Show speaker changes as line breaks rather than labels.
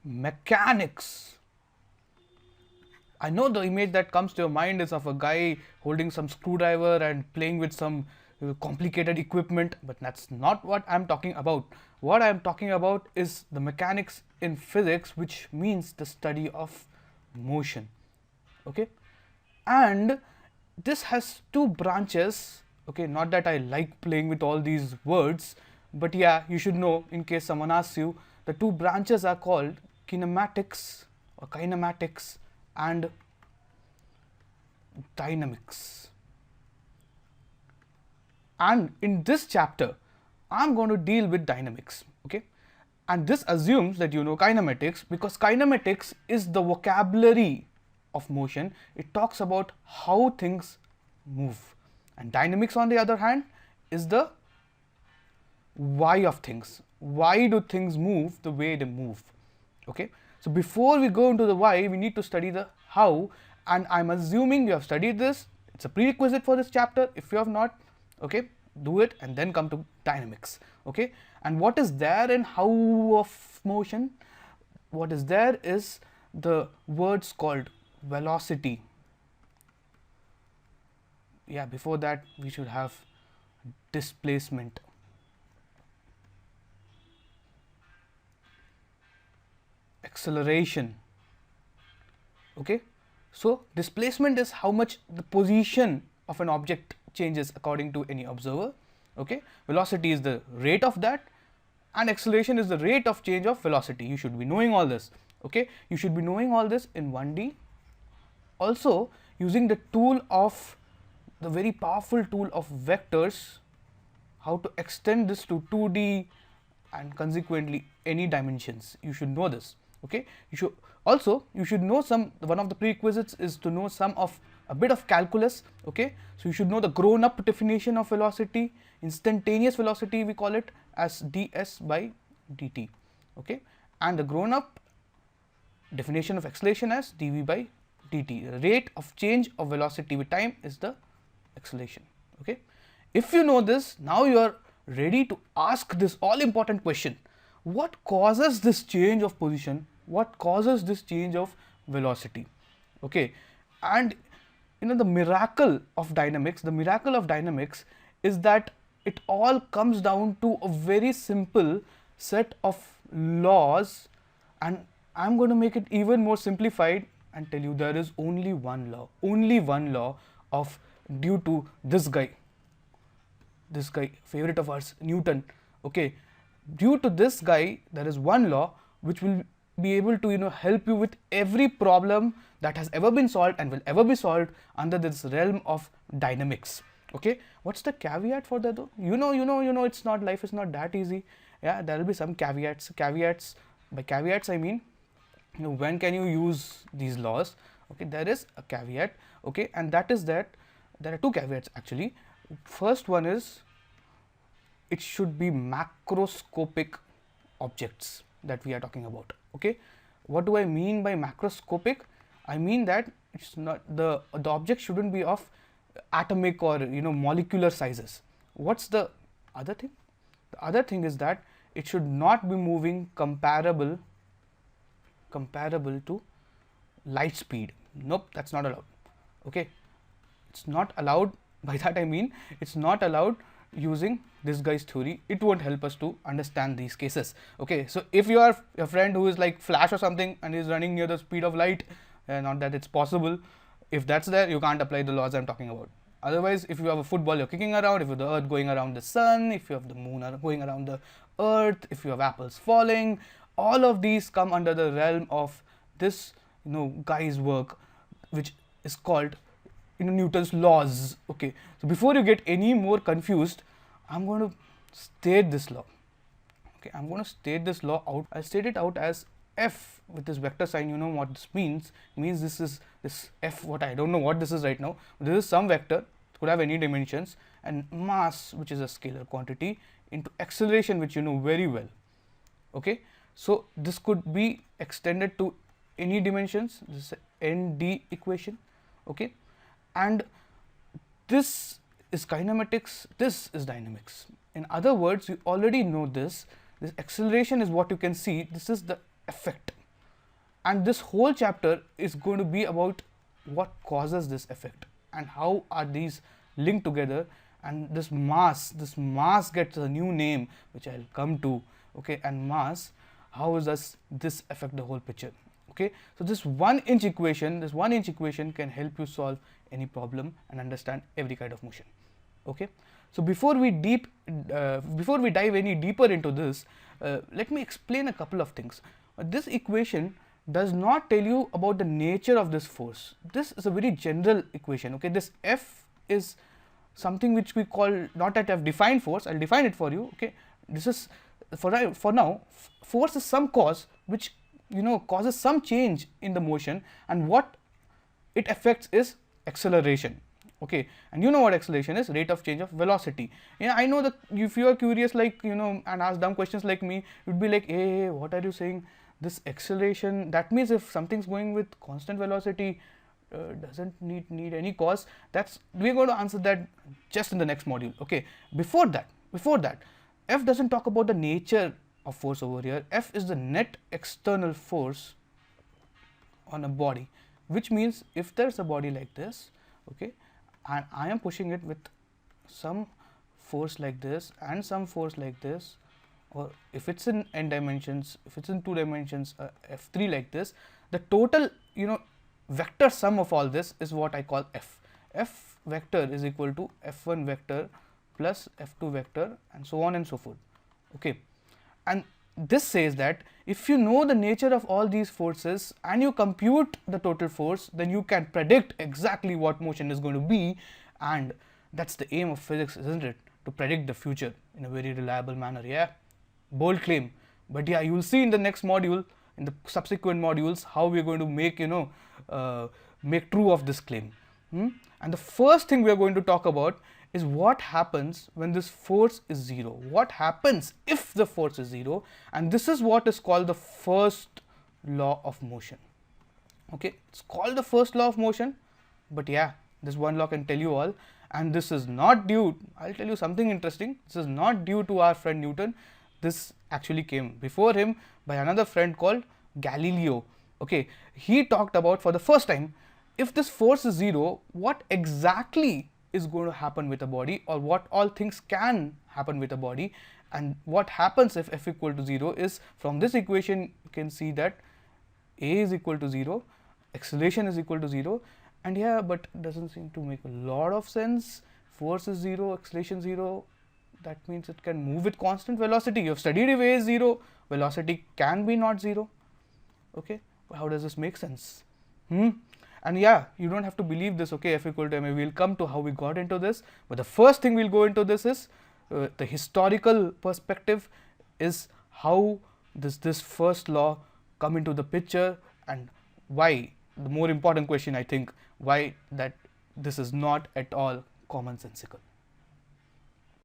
Mechanics. I know the image that comes to your mind is of a guy holding some screwdriver and playing with some complicated equipment, but that's not what I'm talking about. What I'm talking about is the mechanics in physics, which means the study of motion. Okay, and this has two branches. Okay, not that I like playing with all these words, but yeah, you should know in case someone asks you. The two branches are called kinematics or kinematics and dynamics. And in this chapter I'm going to deal with dynamics. Okay, and this assumes that you know kinematics, because kinematics is the vocabulary of motion. It talks about how things move, and dynamics on the other hand is the why of things. Why do things move the way they move? Okay, so before we go into the why, we need to study the how, and I'm assuming you have studied this. It's a prerequisite for this chapter. If you have not, okay, do it and then come to dynamics. Okay, and what is there in how of motion? What is there is the words called velocity. Yeah, before that we should have displacement, acceleration. Okay, so displacement is how much the position of an object changes according to any observer. Okay, velocity is the rate of that, and acceleration is the rate of change of velocity. You should be knowing all this. Okay, you should be knowing all this in 1D. Also, using the tool of the very powerful tool of vectors, how to extend this to 2D and consequently any dimensions. You should know this. Okay, you should also you should know some. One of the prerequisites is to know some of a bit of calculus. Okay, so you should know the grown up definition of velocity. Instantaneous velocity we call it as ds by dt. Okay, and the grown up definition of acceleration as dv by dt. The rate of change of velocity with time is the acceleration. Okay, if you know this, now you are ready to ask this all important question: what causes this change of position? What causes this change of velocity? Okay, and you know the miracle of dynamics. The miracle of dynamics is that it all comes down to a very simple set of laws, and I'm going to make it even more simplified and tell you there is only one law of due to this guy, favorite of ours, Newton. Okay, due to this guy there is one law which will be able to help you with every problem that has ever been solved and will ever be solved under this realm of dynamics. Okay, what's the caveat for that though? It's not, life is not that easy. Yeah, there will be some caveats. By caveats I mean, when can you use these laws? Okay, there is a caveat. Okay, and that is that there are two caveats actually. First one is it should be macroscopic objects that we are talking about. Okay, what do I mean by macroscopic? I mean that it's not the object shouldn't be of atomic or molecular sizes. What's the other thing? The other thing is that it should not be moving comparable to light speed. Nope, that's not allowed. Okay, it's not allowed. By that I mean it's not allowed using this guy's theory. It won't help us to understand these cases. Okay, so if you are a friend who is like Flash or something and is running near the speed of light, not that it's possible, if that's there, you can't apply the laws I'm talking about. Otherwise, if you have a football you're kicking around, if you have the earth going around the sun, if you have the moon going around the earth, if you have apples falling, all of these come under the realm of this guy's work, which is called Newton's laws. Okay, so before you get any more confused, I'm going to state this law. Okay, I'm going to state this law out. I'll state it out as F with this vector sign. You know what this means? It means this is this F, what I don't know what this is right now. This is some vector, it could have any dimensions, and mass, which is a scalar quantity, into acceleration, which you know very well. Okay, so this could be extended to any dimensions. This is ND equation. Okay, and this is kinematics, this is dynamics. In other words, you already know this. This acceleration is what you can see. This is the effect. and this whole chapter is going to be about what causes this effect and how are these linked together, and this mass gets a new name which I'll come to, okay, and mass, how does this affect the whole picture, okay. So this 1 inch equation can help you solve any problem and understand every kind of motion, okay. So before we dive any deeper into this, let me explain a couple of things. This equation does not tell you about the nature of this force. This is a very general equation, okay. This F is something which we call, not that I have defined force, I'll define it for you, okay. This is for now, force is some cause which causes some change in the motion, and what it affects is acceleration, okay. And you know what acceleration is, rate of change of velocity. Yeah, I know that if you are curious, like and ask dumb questions like me, you'd be like, hey, what are you saying, this acceleration, that means if something's going with constant velocity, doesn't need any cause. We're going to answer that just in the next module, okay. Before that, F doesn't talk about the nature of force over here. F is the net external force on a body, which means if there's a body like this, okay, and I am pushing it with some force like this and some force like this, or if it's in n dimensions, if it's in 2 dimensions, F3 like this, the total vector sum of all this is what I call F. F vector is equal to F1 vector plus F2 vector and so on and so forth, okay. And this says that if you know the nature of all these forces and you compute the total force, then you can predict exactly what motion is going to be, and that's the aim of physics, isn't it? To predict the future in a very reliable manner. Yeah, bold claim, but yeah, you will see in the next module, in the subsequent modules, how we are going to make make true of this claim. And the first thing we are going to talk about is what happens when this force is 0. What happens if the force is 0? And this is what is called the first law of motion. Okay, it's called the first law of motion, but yeah, this one law can tell you all. And this is not due, I'll tell you something interesting, this is not due to our friend Newton. This actually came before him by another friend called Galileo. Okay, he talked about, for the first time, if this force is 0, what exactly is going to happen with a body, or what all things can happen with a body. And what happens if F equal to 0 is, from this equation you can see that A is equal to 0, acceleration is equal to 0, and yeah, but it doesn't seem to make a lot of sense. Force is 0, acceleration 0, that means it can move with constant velocity. You have studied if A is 0, velocity can be not 0, okay. How does this make sense? And yeah, you don't have to believe this, okay, F equal to ma. We will come to how we got into this, but the first thing we will go into this is the historical perspective, is how this first law come into the picture, and why, the more important question I think, why that this is not at all commonsensical.